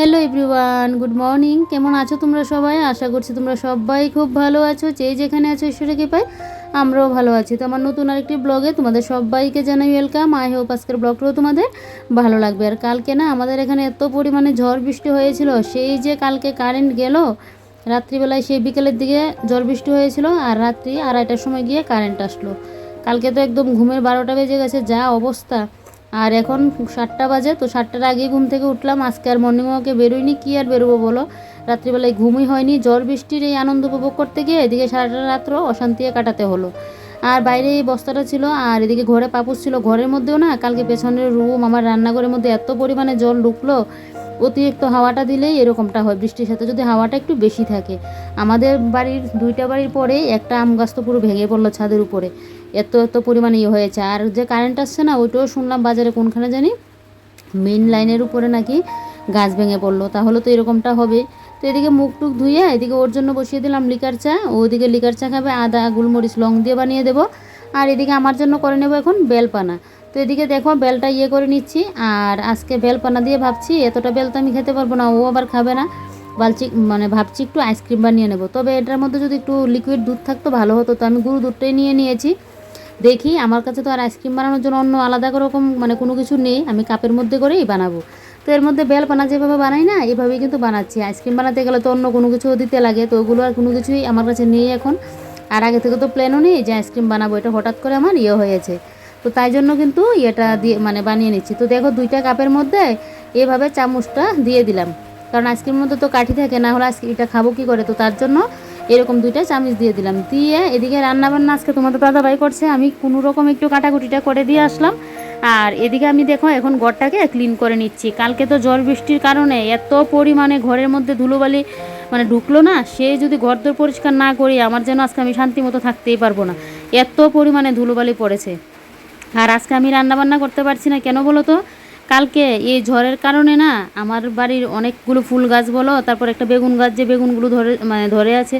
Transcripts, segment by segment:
Hello everyone, good morning. কেমন আছো তোমরা সবাই? আশা করছি তোমরা সবাই খুব ভালো আছো। যে যেখানে আছো ঈশ্বরকে পাই, আমরাও ভালো আছি। তো আমার নতুন আরেকটি ব্লগে তোমাদের সবাইকে জানাই ওয়েলকাম। আই হোপ আজকের ব্লগটাও তোমাদের ভালো লাগবে। আর কালকে না আমাদের এখানে এত পরিমাণে ঝড় বৃষ্টি হয়েছিল, সেই যে কালকে কারেন্ট গেল রাত্রিবেলায়, সেই বিকেলের দিকে ঝড় বৃষ্টি হয়েছিল, আর রাত্রি 2:30টার সময় গিয়ে কারেন্ট আসলো। কালকে তো একদম ঘুমের 12টা বেজে গেছে, যা অবস্থা। আর এখন 7টা বাজে, তো 7টার আগে ঘুম থেকে উঠলাম। আজকে আর মর্নিং ওয়াকে বেরোইনি, কী আর বেরোবো বলো। রাত্রিবেলায় ঘুমই হয়নি, ঝড় বৃষ্টির এই আনন্দ উপভোগ করতে গিয়ে এদিকে সারাটা রাত্র অশান্তিতে কাটাতে হলো। আর বাইরে এই বস্তাটা ছিল, আর এদিকে ঘরে পাপুস ছিল। ঘরের মধ্যেও না কালকে পেছনের রুম, আমার রান্নাঘরের মধ্যে এত পরিমাণে জল ঢুকলো। অতিরিক্ত হাওয়াটা দিলেই এরকমটা হয়, বৃষ্টির সাথে যদি হাওয়াটা একটু বেশি থাকে। আমাদের বাড়ির 2টা বাড়ির পরে একটা আম গাছ তো পুরো ভেঙে পড়লো ছাদের উপরে, এত এত পরিমাণে হয়েছে। আর যে কারেন্ট আসছে না, ওইটাও শুনলাম বাজারে কোনখানে জানি মেন লাইনের উপরে নাকি গাছ ভেঙে পড়লো। তাহলে তো এরকমটা হবে। তো এদিকে মুখ টুক ধুয়ে এদিকে ওর জন্য বসিয়ে দিলাম লিকার চা। ওদিকে লিকার চা খাবে, আদা গোলমরিচ লং দিয়ে বানিয়ে দেবো। আর এদিকে আমার জন্য করে নেবো এখন বেলপানা। তো এদিকে দেখো বেলটা করে নিচ্ছি। আর আজকে বেলপানা দিয়ে ভাবছি এতটা বেল তো আমি খেতে পারবো না, ও আবার খাবে না। ভাবছি একটু আইসক্রিম বানিয়ে নেবো। তবে এটার মধ্যে যদি একটু লিকুইড দুধ থাকতো ভালো হতো। তো আমি গরু দুধটাই নিয়েছি। দেখি, আমার কাছে তো আর আইসক্রিম বানানোর জন্য অন্য আলাদা রকম কোনো কিছু নেই, আমি কাপের মধ্যে করেই বানাবো। তো এর মধ্যে বেলপানা যেভাবে বানাই না, এভাবেই কিন্তু বানাচ্ছি। আইসক্রিম বানাতে গেলে তো অন্য কোনো কিছু দিতে লাগে, তো ওগুলো আর কোনো কিছুই আমার কাছে নেই এখন। আর আগে থেকে তো প্ল্যানও নেই যে আইসক্রিম বানাবো, এটা হঠাৎ করে আমার হয়েছে। তো তাই জন্য কিন্তু এটা দিয়ে বানিয়ে নিচ্ছি। তো দেখো 2টা কাপের মধ্যে এভাবে চামচটা দিয়ে দিলাম, কারণ আইসক্রিমের মধ্যে তো কাঠি থাকে, না হলে এটা খাবো কী করে। তো তার জন্য এরকম 2টা চামচ দিয়ে দিলাম। দিয়ে এদিকে রান্নাবান্না আজকে তোমাদের দাদাভাই করছে, আমি কোনো রকম একটু কাটাকুটিটা করে দিয়ে আসলাম। আর এদিকে আমি দেখো এখন ঘরটাকে ক্লিন করে নিচ্ছি। কালকে তো ঝড় বৃষ্টির কারণে এত পরিমাণে ঘরের মধ্যে ধুলোবালি ঢুকলো না, সে যদি ঘরদোর পরিষ্কার না করি আমার যেন আজকে আমি শান্তি মতো থাকতেই পারবো না, এত পরিমাণে ধুলোবালি পড়েছে। আর আজকে আমি রান্নাবান্না করতে পারছি না, কেন বলো তো? কালকে এই ঝড়ের কারণে না আমার বাড়ির অনেকগুলো ফুল গাছ বলো, তারপর একটা বেগুন গাছ, যে বেগুনগুলো ধরে আছে,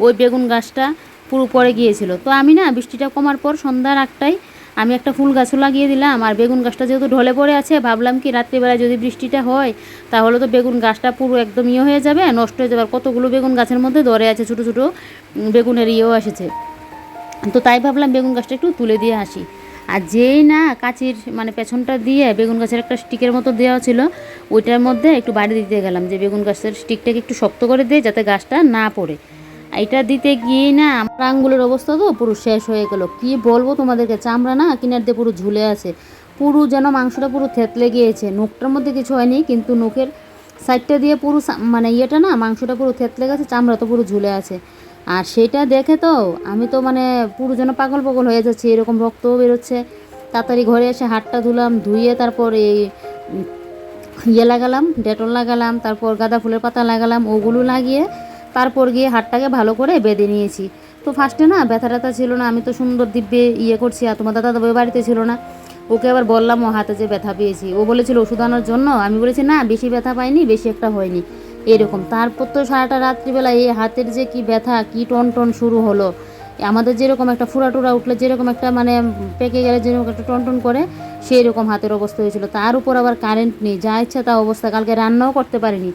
ওই বেগুন গাছটা পুরো পড়ে গিয়েছিল। তো আমি না বৃষ্টিটা কমার পর সন্ধ্যার 8টায় আমি একটা ফুল গাছও লাগিয়ে দিলাম। আর বেগুন গাছটা যেহেতু ঢলে পড়ে আছে, ভাবলাম কি রাত্রিবেলায় যদি বৃষ্টিটা হয় তাহলে তো বেগুন গাছটা পুরো একদম হয়ে যাবে, নষ্ট হয়ে যাবে। আর কতগুলো বেগুন গাছের মধ্যে ধরে আছে, ছোটো ছোটো বেগুনের এসেছে। তো তাই ভাবলাম বেগুন গাছটা একটু তুলে দিয়ে আসি। আর যেই না কাঁচির পেছনটা দিয়ে বেগুন গাছের একটা স্টিকের মতো দেওয়া ছিল, ওইটার মধ্যে একটু বাড়ি দিতে গেলাম যে বেগুন গাছের স্টিকটাকে একটু শক্ত করে দিয়ে যাতে গাছটা না পড়ে। এটা দিতে গিয়েই না আমার আঙ্গুলের অবস্থা তো পুরো শেষ হয়ে গেল। কি বলবো তোমাদেরকে, চামড়া না কিনার দিয়ে পুরো ঝুলে আছে, পুরো যেন মাংসটা পুরো থেতলে গিয়েছে। নখটার মধ্যে কিছু হয়নি, কিন্তু নখের সাইডটা দিয়ে পুরো ইয়েটা না মাংসটা পুরো থেতলে গেছে, চামড়া তো পুরো ঝুলে আছে। আর সেটা দেখে তো আমি তো পুরো যেন পাগল পাগল হয়ে যাচ্ছি, এরকম রক্তও বেরোচ্ছে। তাড়াতাড়ি ঘরে এসে হাতটা ধুলাম, ধুয়ে তারপর এই লাগালাম, ডেটল লাগালাম, তারপর গাঁদা ফুলের পাতা লাগালাম, ওগুলো লাগিয়ে তারপর গিয়ে হাতটাকে ভালো করে বেঁধে নিয়েছি। তো ফার্স্টে না ব্যথা ট্যাথা ছিল না, আমি তো সুন্দর দিব্যে করছি। আর তোমার দাদা বাড়িতে ছিল না, ওকে আবার বললাম ও হাতে যে ব্যথা পেয়েছি, ও বলেছিল ওষুধ আনার জন্য। আমি বলেছি না, বেশি ব্যথা পাইনি, বেশি একটা হয়নি এরকম। তারপর তো সারাটা রাত্রিবেলা এই হাতের যে কি ব্যথা, কি টন টন শুরু হলো। আমাদের যেরকম একটা ফুরাটুরা উঠলে যেরকম একটা পেকে গেলে যেরকম একটা টন টন করে, সেই রকম হাতের অবস্থা হয়েছিল। তার উপর আবার কারেন্ট নেই, যা ইচ্ছা তা অবস্থা। কালকে রান্নাও করতে পারিনি,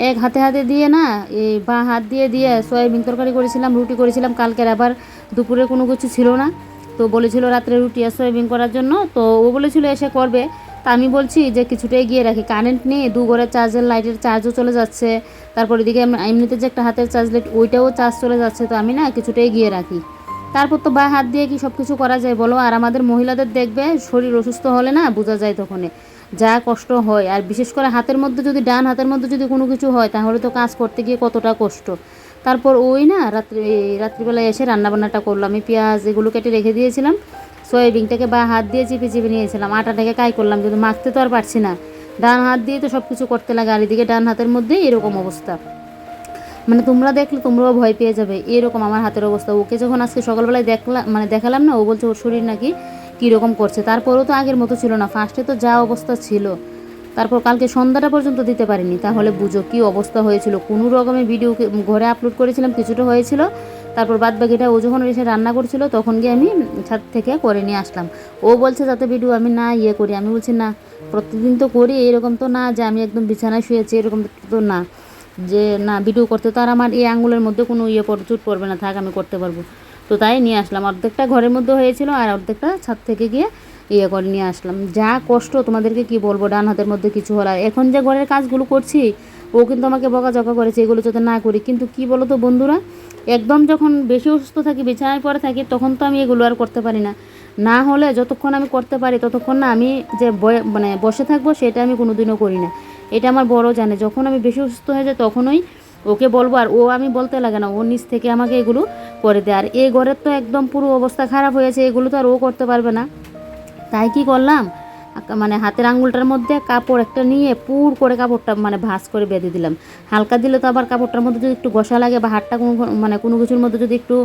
এক হাতে দিয়ে না এই বাঁ হাত দিয়ে সয়াবিন তরকারি করেছিলাম, রুটি করেছিলাম। কালকের আবার দুপুরে কোনো কিছু ছিল না, তো বলেছিল রাত্রে রুটি আর সয়াবিন করার জন্য, তো ও বলেছিল এসে করবে। তা আমি বলছি যে কিছুটা এগিয়ে রাখি, কারেন্ট নেই, 2 ঘরের চার্জের লাইটের চার্জও চলে যাচ্ছে। তারপর এদিকে এমনিতে যে একটা হাতের চার্জ লাইট, ওইটাও চার্জ চলে যাচ্ছে। তো আমি না কিছুটা এগিয়ে রাখি। তারপর তো বা হাত দিয়ে কি সব কিছু করা যায় বলো? আর আমাদের মহিলাদের দেখবে শরীর অসুস্থ হলে না বোঝা যায় তখন যা কষ্ট হয়। আর বিশেষ করে হাতের মধ্যে যদি, ডান হাতের মধ্যে যদি কোনো কিছু হয়, তাহলে তো কাজ করতে গিয়ে কতটা কষ্ট। তারপর ওই না রাত্রিবেলায় এসে রান্নাবান্নাটা করলাম। আমি পেঁয়াজ এগুলো কেটে রেখে দিয়েছিলাম, সয়াবিনটাকে বা হাত দিয়ে চিপে নিয়েছিলাম, আটাটাকে কাই করলাম, কিন্তু মাখতে তো আর পারছি না। ডান হাত দিয়ে তো সব কিছু করতে লাগে, আর এদিকে ডান হাতের মধ্যেই এরকম অবস্থা। তোমরা দেখলে তোমরাও ভয় পেয়ে যাবে, এরকম আমার হাতের অবস্থা। ওকে যখন আজকে সকালবেলায় দেখালাম না, ও বলছে ওর শরীর নাকি কীরকম করছে। তারপরেও তো আগের মতো ছিল না, ফার্স্টে তো যা অবস্থা ছিল। তারপর কালকে সন্ধ্যাটা পর্যন্ত দিতে পারিনি, তাহলে বুঝো কী অবস্থা হয়েছিল। কোনো রকমের ভিডিও ঘরে আপলোড করেছিলাম, কিছুটা হয়েছিল। তারপর বাদ বাকিটা ও যখন এসে রান্না করছিল তখন গিয়ে আমি ছাদ থেকে করে নিয়ে আসলাম। ও বলছে যাতে ভিডিও আমি না করি, আমি বলছি না, প্রতিদিন তো করি, এরকম তো না যে আমি একদম বিছানায় শুয়েছি, এরকম তো না যে না ভিডিও করতে তো আর আমার এই আঙুলের মধ্যে কোনো চুট পড়বে না, থাক আমি করতে পারবো। তো তাই নিয়ে আসলাম, অর্ধেকটা ঘরের মধ্যে হয়েছিল আর অর্ধেকটা ছাদ থেকে গিয়ে করে নিয়ে আসলাম। যা কষ্ট তোমাদেরকে কি বলবো, ডান হাতের মধ্যে কিছু হলো। এখন যে ঘরের কাজগুলো করছি ও কিন্তু আমাকে বকাঝকা করেছে এগুলো যাতে না করি, কিন্তু কি বলো তো বন্ধুরা, একদম যখন বেশি অসুস্থ থাকি, বিছানায় পড়ে থাকি, তখন তো আমি এগুলো আর করতে পারি না। না হলে যতক্ষণ আমি করতে পারি ততক্ষণ না আমি যে মানে বসে থাকবো সেটা আমি কোনোদিনও করি না। এটা আমার বড় জানে, যখন আমি বেশি অসুস্থ হয়ে যাই তখনই ওকে বলবো, আর ও আমি বলতে লাগে না, ও নিজ থেকে আমাকে এগুলো করে দেয়। আর এই ঘরের তো একদম পুরো অবস্থা খারাপ হয়েছে, এগুলো তো আর ও করতে পারবে না। তাই কি করলাম, মানে হাতের আঙুলটার মধ্যে কাপড় একটা নিয়ে পুর করে কাপড়টা মানে ভাঁজ করে বেঁধে দিলাম। হালকা দিলে তো আবার কাপড়টার মধ্যে যদি একটু ঘষা লাগে বা হাতটা কোনো কিছুর মধ্যে যদি একটু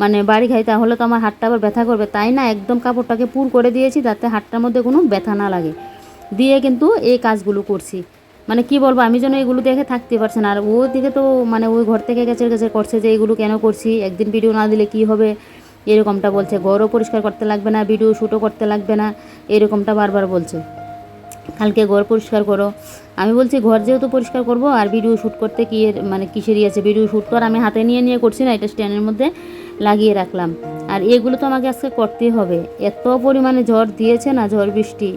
মানে বাড়ি খাই, তাহলে তো আমার হাতটা আবার ব্যথা করবে। তাই না একদম কাপড়টাকে পুর করে দিয়েছি যাতে হাতটার মধ্যে কোনো ব্যথা না লাগে, দিয়ে কিন্তু এই কাজগুলো করছি। মানে কি বলবো, আমি যেন এগুলো দেখে থাকতে পারছি না। আর ও দিকে তো মানে ওই ঘর থেকে গেছে গেছে করছে যে এগুলো কেন করছি, একদিন ভিডিও না দিলে কি হবে, এরকমটা বলছে। ঘরও পরিষ্কার করতে লাগবে না, ভিডিও শ্যুটও করতে লাগবে না, এরকমটা বারবার বলছে। কালকে ঘর পরিষ্কার করো, আমি বলছি ঘর যেহেতু পরিষ্কার করব আর ভিডিও শ্যুট করতে কি মানে কিসেরই আছে, ভিডিও শ্যুট তো আর আমি হাতে নিয়ে নিয়ে করছি না, এটা স্ট্যান্ডের মধ্যে লাগিয়ে রাখলাম। আর এগুলো তো আমাকে আজকে করতেই হবে, এত পরিমাণে ঝড় দিয়েছে না, ঝড় বৃষ্টি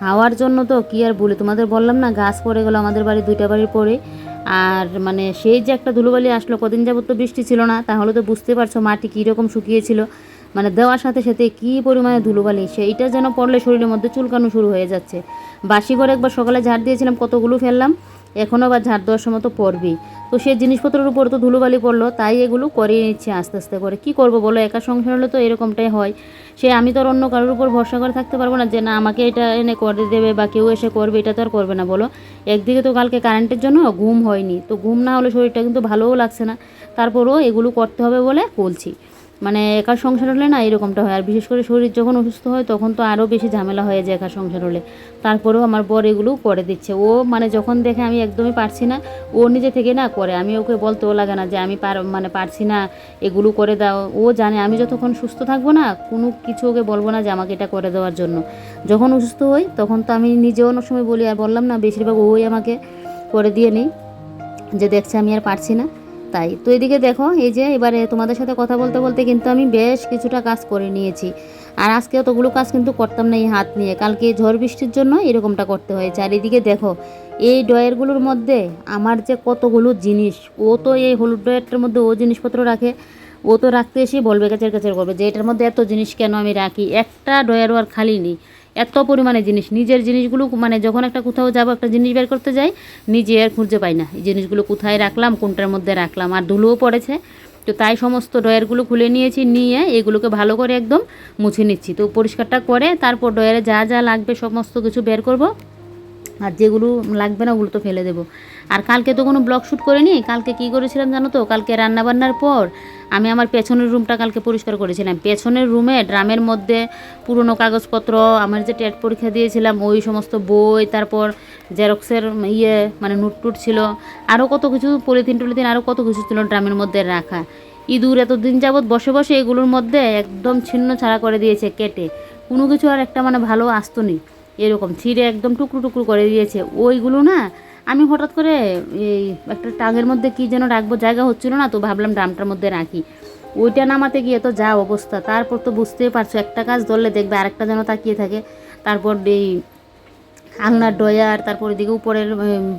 হাওয়ার জন্য তো কি আর বলি, তোমাদের বললাম না গাছ পড়ে গেলো আমাদের বাড়ি, 2টা বাড়ির পরে। আর মানে সেই যে একটা ধুলোবালি আসলো, কদিন যাবত তো বৃষ্টি ছিল না, তাহলে তো বুঝতে পারছো মাটি কীরকম শুকিয়েছিল। মানে দেওয়ার সাথে সাথে কী পরিমাণে ধুলোবালি, সেইটা যেন পড়লে শরীরের মধ্যে চুলকানো শুরু হয়ে যাচ্ছে। বাসি করে একবার সকালে ঝাড় দিয়েছিলাম, কতগুলো ফেললাম, এখনও আবার ঝাড় দেওয়ার সময় তো পড়বেই। তো সেই জিনিসপত্রের উপর তো ধুলোবালি পড়লো, তাই এগুলো করিয়ে নিচ্ছে আস্তে আস্তে করে। কি করব বলো, একা সংসার হলে তো এরকমটাই হয়। সে আমি তো আর অন্য কারোর উপর ভরসা করে থাকতে পারবো না যে না আমাকে এটা এনে করে দেবে বা কেউ এসে করবে, এটা তো আর করবে না বলো। একদিকে তো কালকে কারেন্টের জন্য ঘুম হয়নি, তো ঘুম না হলে শরীরটা কিন্তু ভালোও লাগছে না, তারপরও এগুলো করতে হবে বলে বলছি। মানে একা সংসার হলে না এরকমটা হয়, আর বিশেষ করে শরীর যখন অসুস্থ হয় তখন তো আরও বেশি ঝামেলা হয়ে যায় একা সংসার হলে। তারপরেও আমার বর এগুলো করে দিচ্ছে, ও মানে যখন দেখে আমি একদমই পারছি না, ও নিজে থেকে না করে, আমি ওকে বলতেও লাগে না যে আমি মানে পারছি না এগুলো করে দাও। ও জানে আমি যতক্ষণ সুস্থ থাকবো না কোনো কিছু ওকে বলবো না যে আমাকে এটা করে দেওয়ার জন্য। যখন অসুস্থ হই তখন তো আমি নিজেও অনেক সময় বলি, আর বললাম না বেশিরভাগ ওই আমাকে করে দিয়ে নিই, যে দেখছে আমি আর পারছি না। তাই তো এদিকে দেখো, এই যে এবারে তোমাদের সাথে কথা বলতে বলতে কিন্তু আমি বেশ কিছুটা কাজ করে নিয়েছি। আর আজকে অতগুলো কাজ কিন্তু করতাম না এই হাত নিয়ে, কালকে ঝড় বৃষ্টির জন্য এরকমটা করতে হয়েছে। আর এদিকে দেখো এই ড্রয়ারগুলোর মধ্যে আমার যে কতগুলো জিনিস, ও তো এই হলুদ ড্রয়ারটার মধ্যে ও জিনিসপত্র রাখে, ও তো রাখতে এসেই বলবে কাচের কাচের করবে যে এটার মধ্যে এত জিনিস কেন আমি রাখি, একটা ড্রয়ারও আর খালি নেই, এত পরিমাণে জিনিস। নিজের জিনিসগুলো মানে যখন একটা কোথাও যাবো একটা জিনিস বের করতে যাই, নিজে আর খুঁজে পাই না এই জিনিসগুলো কোথায় রাখলাম, কোনটার মধ্যে রাখলাম। আর ধুলোও পড়েছে, তো তাই সমস্ত ড্রয়ারগুলো খুলে নিয়েছি, নিয়ে এগুলোকে ভালো করে একদম মুছে নিচ্ছি। তো পরিষ্কারটা করে তারপর ড্রয়ারে যা যা লাগবে সমস্ত কিছু বের করব, আর যেগুলো লাগবে না ওগুলো তো ফেলে দেবো। আর কালকে তো কোনো ব্লগ শ্যুট করিনি, কালকে কি করেছিলাম জানো তো, কালকে রান্নাবান্নার পর আমি আমার পেছনের রুমটা কালকে পরিষ্কার করেছিলাম। পেছনের রুমে ড্রামের মধ্যে পুরনো কাগজপত্র, আমার যে টেট পরীক্ষা দিয়েছিলাম ওই সমস্ত বই, তারপর জেরক্সের মানে নোট টুট ছিল, আরও কত কিছু পলিথিন টলিথিন আরও কত কিছু ছিল ড্রামের মধ্যে রাখা। ইঁদুর এতদিন যাবৎ বসে বসে এগুলোর মধ্যে একদম ছিন্ন ছাড়া করে দিয়েছে, কেটে কোনো কিছু আর একটা মানে ভালো আসতো নি, এরকম ছিঁড়ে একদম টুকরো টুকরো করে দিয়েছে। ওইগুলো না আমি হঠাৎ করে এই একটা টাগের মধ্যে কী যেন রাখবো, জায়গা হচ্ছিল না, তো ভাবলাম ড্রামটার মধ্যে রাখি। ওইটা নামাতে গিয়ে তো যা অবস্থা, তারপর তো বুঝতেই পারছো একটা কাজ ধরলে দেখবে আরেকটা যেন তাকিয়ে থাকে। তারপর এই আলনার ড্রয়ার, তারপর এদিকে উপরের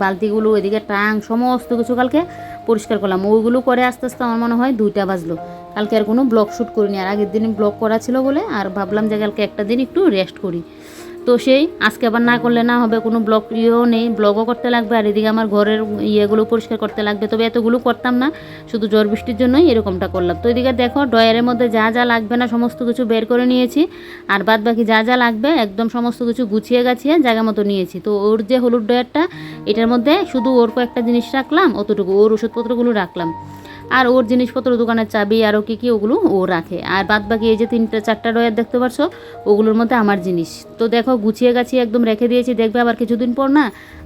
বালতিগুলো, এদিকে টাং, সমস্ত কিছু কালকে পরিষ্কার করলাম। ওইগুলো করে আস্তে আস্তে আমার মনে হয় 2টা বাজলো। কালকে আর কোনো ব্লগ শ্যুট করিনি, আর আগের দিন ব্লগ করা ছিল বলে আর ভাবলাম যে কালকে একটা দিন একটু রেস্ট করি। তো সেই আজকে আবার না করলে না হবে, কোনো ব্লগ নেই, ব্লগও করতে লাগবে, আর এদিকে আমার ঘরের ইয়েগুলো পরিষ্কার করতে লাগবে। তবে এতগুলো করতাম না, শুধু ঝড় বৃষ্টির জন্যই এরকমটা করলাম। তো এদিকে দেখো ড্রয়ারের মধ্যে যা যা লাগবে না সমস্ত কিছু বের করে নিয়েছি, আর বাদ বাকি যা যা লাগবে একদম সমস্ত কিছু গুছিয়ে গাছিয়ে জায়গা মতো নিয়েছি। তো ওর যে হলুদ ড্রয়ারটা, এটার মধ্যে শুধু ওর কয়েকটা জিনিস রাখলাম, অতটুকু ওর ওষুধপত্রগুলো রাখলাম। আর ওর জিনিসপত্র দোকানের চাবি আরও কী কী ওগুলো ও রাখে। আর বাদ বাকি এই যে 3-4টা ড্রয়ার দেখতে পাচ্ছ, ওগুলোর মধ্যে আমার জিনিস। তো দেখো গুছিয়ে গাছিয়ে একদম রেখে দিয়েছি, দেখবে আবার কিছুদিন পর না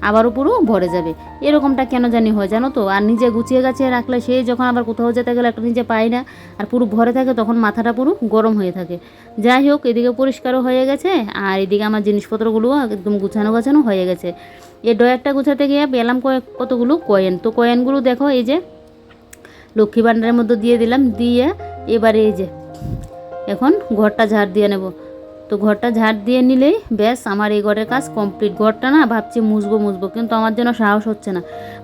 আবারও পুরো ভরে যাবে। এরকমটা কেন জানি হয় জানো তো। আর নিজে গুছিয়ে গাছিয়ে রাখলে সেই যখন আবার কোথাও যেতে গেলে একটা নিজে পাই না, আর পুরো ভরে থাকে, তখন মাথাটা পুরো গরম হয়ে থাকে। যাই হোক, এদিকে পরিষ্কারও হয়ে গেছে, আর এদিকে আমার জিনিসপত্রগুলোও একদম গুছানো গাছানো হয়ে গেছে। এই ড্রয়ারটা গুছাতে গিয়ে পেলাম কতগুলো কয়েন। তো কয়েনগুলো দেখো এই যে লক্ষ্মী ভাণ্ডারের মধ্যে দিয়ে দিলাম, দিয়ে এবারে এই যে এখন ঘরটা ঝাড় দিয়ে নেব। তো ঘরটা ঝাড় দিয়ে নিলেই ব্যাস আমার এই ঘরের কাজ কমপ্লিট। ঘরটা না ভাবছি মুছবো, কিন্তু আমার যেন সাহস হচ্ছে না।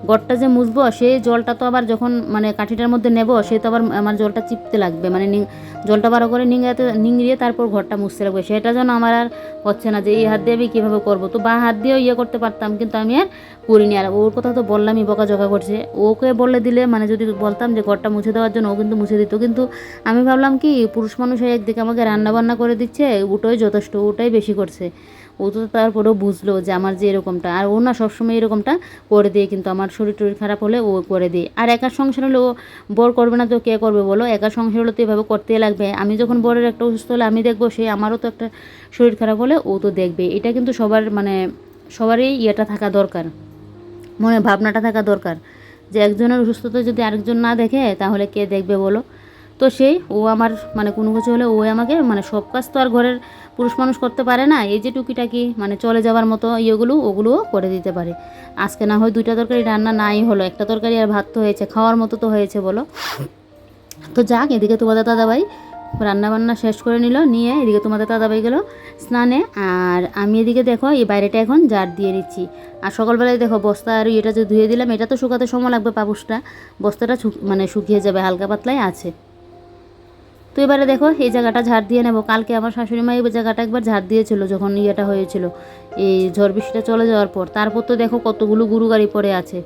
ঘরটা যে মুছবো, সেই জলটা তো আবার যখন মানে কাঠিটার মধ্যে নেব, সে তো আবার আমার জলটা চিপতে লাগবে, মানে জলটা ভালো করে নিংড়িয়ে তারপর ঘরটা মুছতে লাগবে। সেটা যেন আমার আর হচ্ছে না যে এই হাত দিয়ে আমি কীভাবে করবো। তো বা হাত দিয়েও করতে পারতাম, কিন্তু আমি আর করিনি। আর ওর কথা তো বললামই, বকাঝকা করছে। ওকে বলে দিলে, মানে যদি বলতাম যে ঘরটা মুছে দেওয়ার জন্য, ও কিন্তু মুছে দিত। কিন্তু আমি ভাবলাম কি, পুরুষ মানুষ একদিকে আমাকে রান্না বান্না করে দিচ্ছে, ওটাই যথেষ্ট, ওটাই বেশি করছে। ও তো তারপরেও বুঝলো যে আমার যে এরকমটা, আর ও না সবসময় এরকমটা করে দিয়ে, কিন্তু আমার শরীর টরীর খারাপ হলে ও করে দিয়ে। আর একার সংসার হলে ও বর করবে না তো কে করবে বলো? একার সংসার হলে তো এভাবে করতেই লাগবে। আমি যখন বরের একটা অসুস্থ হলে আমি দেখবো, সে আমারও তো একটা শরীর খারাপ হলে ও তো দেখবে। এটা কিন্তু সবার মানে সবারই ইয়েটা থাকা দরকার, মনে ভাবনাটা থাকা দরকার, যে একজনের অসুস্থতা যদি আরেকজন না দেখে তাহলে কে দেখবে বলো? তো সেই ও আমার মানে কোনো কিছু হলে ও আমাকে মানে সব কাজ তো আর ঘরের পুরুষ মানুষ করতে পারে না। এই যে টুকিটাকি মানে চলে যাওয়ার মতো ওগুলোও করে দিতে পারে। আজকে না হয় 2টা তরকারি রান্না নাই হলো, একটা তরকারি আর ভাত তো হয়েছে, খাওয়ার মতো তো হয়েছে বলো। তো যাক, এদিকে তোমাদের দাদাভাই রান্নাবান্না শেষ করে নিয়ে এদিকে তোমাদের দাদাভাই গেল স্নানে, আর আমি এদিকে দেখো এই বাইরেটা এখন ঝাড় দিয়ে নিচ্ছি। আর সকালবেলায় দেখো বস্তা আর এটা যে ধুয়ে দিলাম, এটা তো শুকাতে সময় লাগবে, পাপুসটা বস্তাটা মানে শুকিয়ে যাবে, হালকা পাতলাই আছে। তো এবারে দেখো এই জায়গাটা ঝাড় দিয়ে নেবো। কালকে আমার শাশুড়ি মা এই জায়গাটা একবার ঝাড় দিয়েছিল যখন ইয়েটা হয়েছিল, এই ঝড় বৃষ্টিটা চলে যাওয়ার পর। তারপর তো দেখো কতগুলো গুরু গাড়ি পড়ে আছে।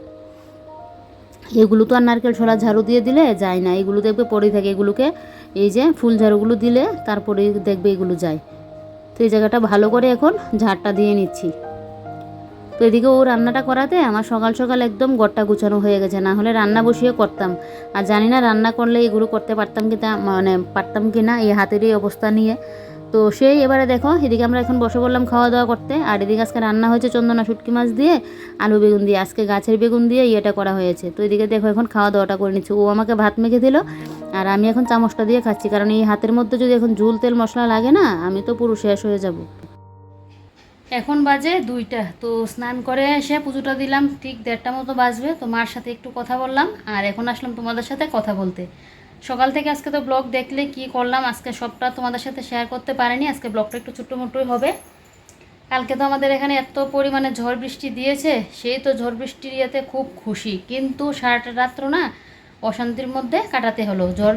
এগুলো তো আর নারকেল ছড়া ঝাড়ু দিয়ে দিলে যায় না, এগুলো দেখবে পড়েই থাকে। এগুলোকে এই যে ফুল ঝাড়ুগুলো দিলে তারপরে দেখবে এগুলো যায়। তো এই জায়গাটা ভালো করে এখন ঝাড়টা দিয়ে নিচ্ছি। তো এদিকে ও রান্নাটা করাতে আমার সকাল সকাল একদম ঘরটা গুছানো হয়ে গেছে, না হলে রান্না বসিয়ে করতাম। আর জানি না রান্না করলে এগুলো করতে পারতাম কি, মানে পারতাম কি না, এই হাতের এই অবস্থা নিয়ে। তো সেই এবারে দেখো এদিকে আমরা এখন বসে পড়লাম খাওয়া দাওয়া করতে। আর এদিকে আজকে রান্না হয়েছে চন্দনা শুটকি মাছ দিয়ে, আলু বেগুন দিয়ে, আজকে গাছের বেগুন দিয়ে ইয়েটা করা হয়েছে। তো এদিকে দেখো এখন খাওয়া দাওয়াটা করে নিচ্ছি। ও আমাকে ভাত মেখে দিল, আর আমি এখন চামচটা দিয়ে খাচ্ছি, কারণ এই হাতের মধ্যে যদি এখন ঝুল তেল মশলা লাগে না, আমি তো পুরো শেষ হয়ে যাব। এখন বাজে 2টা। তো স্নান করে এসে পুজোটা দিলাম, ঠিক 1:30টা মতো বাজবে। তো মার সাথে একটু কথা বললাম, আর এখন আসলাম তোমাদের সাথে কথা বলতে। সকাল থেকে আজকে তো ব্লগ দেখলে কি করলাম, আজকে সবটা তোমাদের সাথে শেয়ার করতে পারিনি। আজকে ব্লগটা একটু ছোট্টমোটোই হবে। কালকে তো আমাদের এখানে এত পরিমাণে ঝড় বৃষ্টি দিয়েছে, সেই তো ঝড় বৃষ্টির ইয়েতে খুব খুশি, কিন্তু সারাটা রাত্র না অশান্তির মধ্যে কাটাতে হলো। ঝড়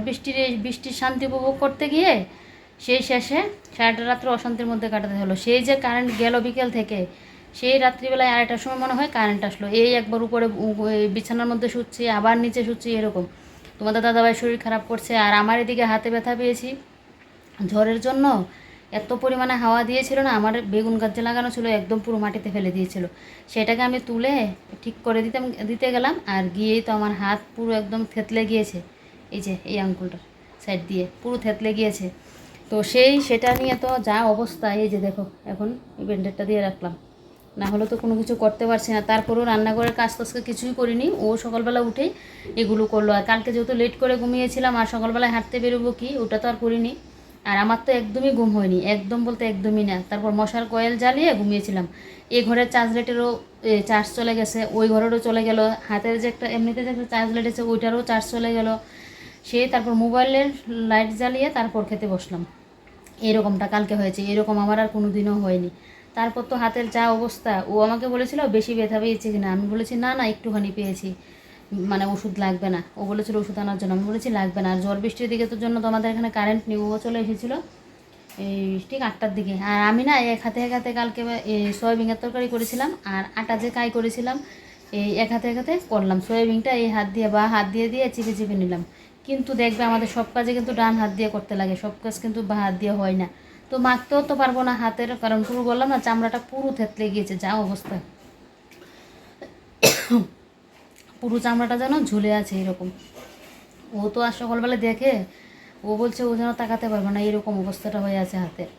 বৃষ্টির শান্তি উপভোগ করতে গিয়ে সেই শেষে সারাটা রাত্র অশান্তির মধ্যে কাটাতে হলো। সেই যে কারেন্ট গেল বিকেল থেকে, সেই রাত্রিবেলায় 2:30টার সময় মনে হয় কারেন্ট আসলো। এই একবার উপরে বিছানার মধ্যে শুচ্ছি, আবার নিচে শুচ্ছি, এরকম। তোমাদের দাদাভাই শরীর খারাপ করছে, আর আমার এদিকে হাতে ব্যথা পেয়েছি ঝড়ের জন্য। এত পরিমাণে হাওয়া দিয়েছিল না, আমার বেগুন গাছ লাগানো ছিল একদম পুরো মাটিতে ফেলে দিয়েছিল। সেটাকে আমি তুলে ঠিক করে দিতে গেলাম, আর গিয়েই তো আমার হাত পুরো একদম থেতলে গিয়েছে। এই যে এই আঙ্গুলটা সাইড দিয়ে পুরো থেতলে গিয়েছে। তো সেটা নিয়ে তো যা অবস্থা, এই যে দেখো এখন এই ব্যান্ডেডটা দিয়ে রাখলাম, না হলে তো কোনো কিছু করতে পারছি না। তারপরেও রান্নাঘরের কাজ তো কিছুই করিনি, ও সকালবেলা উঠেই এগুলো করলো। আর কালকে যেহেতু লেট করে ঘুমিয়েছিলাম, আর সকালবেলায় হাঁটতে বেরোবো কি, ওটা তো আর করিনি। আর আমার তো একদমই ঘুম হয়নি, একদম বলতে একদমই না। তারপর মশার কয়েল জ্বালিয়ে ঘুমিয়েছিলাম। এই ঘরের চার্জ লাইটেরও চার্জ চলে গেছে, ওই ঘরেরও চলে গেল। হাতের যে একটা এমনিতে যে একটা চার্জ লাইট আছে, ওইটারও চার্জ চলে গেল। তারপর মোবাইলের লাইট জ্বালিয়ে তারপর খেতে বসলাম। এরকমটা কালকে হয়েছে, এরকম আমার আর কোনো দিনও হয়নি। তারপর তো হাতের যা অবস্থা, ও আমাকে বলেছিল বেশি ব্যথা পেয়েছে কিনা, আমি বলেছি না না একটুখানি পেয়েছি, মানে ওষুধ লাগবে না। ও বলেছিল ওষুধ আনার জন্য, আমি বলেছি লাগবে না। আর ঝড় বৃষ্টির দিকে তো জন্য তো আমাদের এখানে কারেন্ট নেই, ও চলে এসেছিলো এই ঠিক 8টার দিকে। আর আমি না এক হাতে কালকে সয়াবিনের তরকারি করেছিলাম, আর আটা যে কাই করেছিলাম, এই এক হাতে করলাম। সয়াবিনটা এই হাত দিয়ে চিপে চিপে নিলাম। কিন্তু দেখবে আমাদের সব কাজে কিন্তু ডান হাত দিয়ে করতে লাগে, সব কাজ কিন্তু বা হাত দিয়ে হয় না। তো মাখতেও তো পারবো না হাতের, কারণ পুরো বললাম না চামড়াটা পুরো থেতলে গিয়েছে, যা অবস্থা, পুরো চামড়াটা যেন ঝুলে আছে এরকম। ও তো আর সকালবেলা দেখে, ও বলছে ও যেন তাকাতে পারবে না, এরকম অবস্থাটা হয়ে আছে হাতের।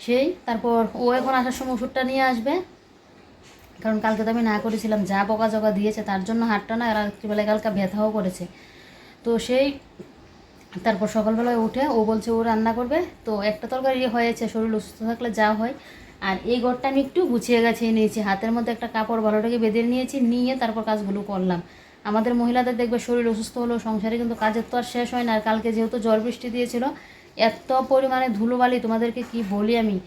সেই তারপর ও এখন আসার সময় ওষুধটা নিয়ে আসবে, কারণ কালকে তো আমি না করেছিলাম, যা বকা দিয়েছে তার জন্য হাতটা না রাত্রিবেলায় কালকে ব্যথাও করেছে। তো সেই তারপর সকালবেলায় উঠে ও বলছে ও রান্না করবে। তো একটা তরকারি হয়েছে, শরীর অসুস্থ থাকলে যা হয়। আর এই ঘরটা আমি একটু গুছিয়ে গাছিয়ে নিয়েছি, হাতের মধ্যে একটা কাপড় ভালোটাকে বেঁধে নিয়েছি, নিয়ে তারপর কাজগুলো করলাম। আমাদের মহিলাদের দেখবে শরীর অসুস্থ হলেও সংসারে কিন্তু কাজের তো আর শেষ হয় না। আর কালকে যেহেতু ঝড় বৃষ্টি দিয়েছিল, এত পরিমাণে ধুলোবালি তোমাদেরকে কি বলি আমি।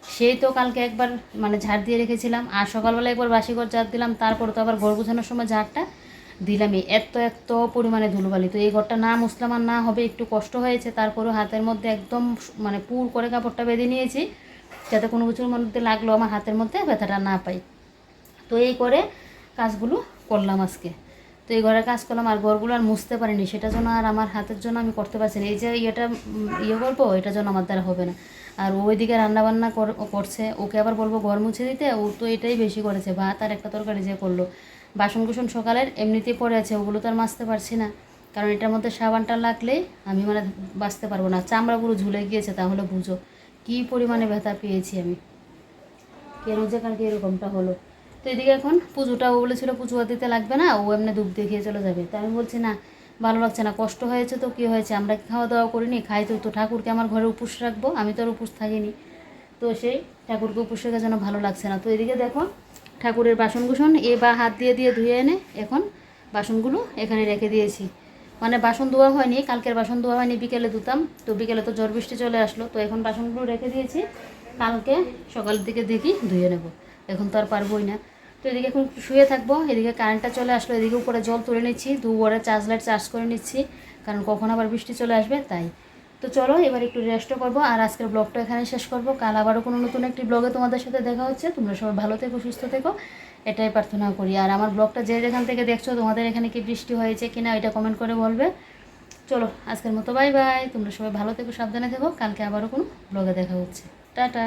সেই তো কালকে একবার মানে ঝাড় দিয়ে রেখেছিলাম, আর সকালবেলা একবার বাসি ঘর ঝাড় দিলাম, তারপর তো আবার ঘর গোছানোর সময় ঝাড়টা দিলামই। এত পরিমাণে ধুলোবালি, তো এই ঘরটা না মুসলাম আর না হবে, একটু কষ্ট হয়েছে। তারপরেও হাতের মধ্যে একদম মানে পুর করে কাপড়টা বেঁধে নিয়েছি, যাতে কোনো কিছুর মধ্যে লাগলো আমার হাতের মধ্যে ব্যথাটা না পাই। তো এই করে কাজগুলো করলাম আজকে। তো এই ঘরের কাজ করলাম, আর ঘরগুলো আর মুছতে পারিনি, সেটা জন্য আর আমার হাতের জন্য আমি করতে পারছি না। এই যে ইয়ে করবো, এটার জন্য আমার দ্বারা হবে না। আর ওইদিকে রান্নাবান্না করছে, ওকে আবার বলবো ঘর মুছে দিতে, ও তো এটাই বেশি করেছে, ভাত আর একটা তরকারি যে করলো। বাসন কুসন সকালের এমনিতেই পড়ে আছে, ওগুলো তো আর মাজতে পারছি না, কারণ এটার মধ্যে সাবানটা লাগলেই আমি মানে বাঁচতে পারবো না। চামড়া পুরো ঝুলে গিয়েছে, তাহলে বুঝো কী পরিমাণে ব্যথা পেয়েছি আমি, কেন যে কালকে এরকমটা হলো। তো এদিকে এখন পুজোটা, ও বলেছিল পুজো দিতে লাগবে না, ও এমনি ধূপ দেখিয়ে চলে যাবে। তাই আমি বলছি না, ভালো লাগছে না, কষ্ট হয়েছে তো কী হয়েছে, আমরা কি খাওয়া দাওয়া করিনি, খাই তো ঠাকুরকে আমার ঘরে উপোস রাখবো, আমি তো আর উপোস থাকিনি। তো সেই ঠাকুরকে উপোস রেখে যেন ভালো লাগছে না। তো এদিকে দেখো ঠাকুরের বাসনকুসন বা হাত দিয়ে দিয়ে ধুয়ে এনে এখন বাসনগুলো এখানে রেখে দিয়েছি। মানে বাসন ধোয়া হয়নি, কালকের বাসন ধোয়া হয়নি, বিকেলে ধুতাম, তো বিকেলে তো ঝড় বৃষ্টি চলে আসলো, তো এখন বাসনগুলো রেখে দিয়েছি, কালকে সকালের দিকে দেখি ধুয়ে নেব, এখন তো আর পারবোই না। তো এদিকে এখন শুয়ে থাকবো, এদিকে কারেন্টটা চলে আসলো, এদিকে উপরে জল তুলে নিচ্ছি, দুপুরে চার্জ লাইট চার্জ করে নিচ্ছি, কারণ কখন আবার বৃষ্টি চলে আসবে তাই। তো চলো এবার একটু রেস্টও করবো, আর আজকের ব্লগটা এখানে শেষ করবো। কাল আবারও কোনো নতুন একটি ব্লগে তোমাদের সাথে দেখা হচ্ছে। তোমরা সবাই ভালো থেকো, সুস্থ থেকো, এটাই প্রার্থনা করি। আর আমার ব্লগটা যে যেখান থেকে দেখছো, তোমাদের এখানে কি বৃষ্টি হয়েছে কিনা এটা কমেন্ট করে বলবে। চলো আজকের মতো বাই বাই, তোমরা সবাই ভালো থেকো, সাবধানে থেকো, কালকে আবারও কোনো ব্লগে দেখা হচ্ছে। টাটা।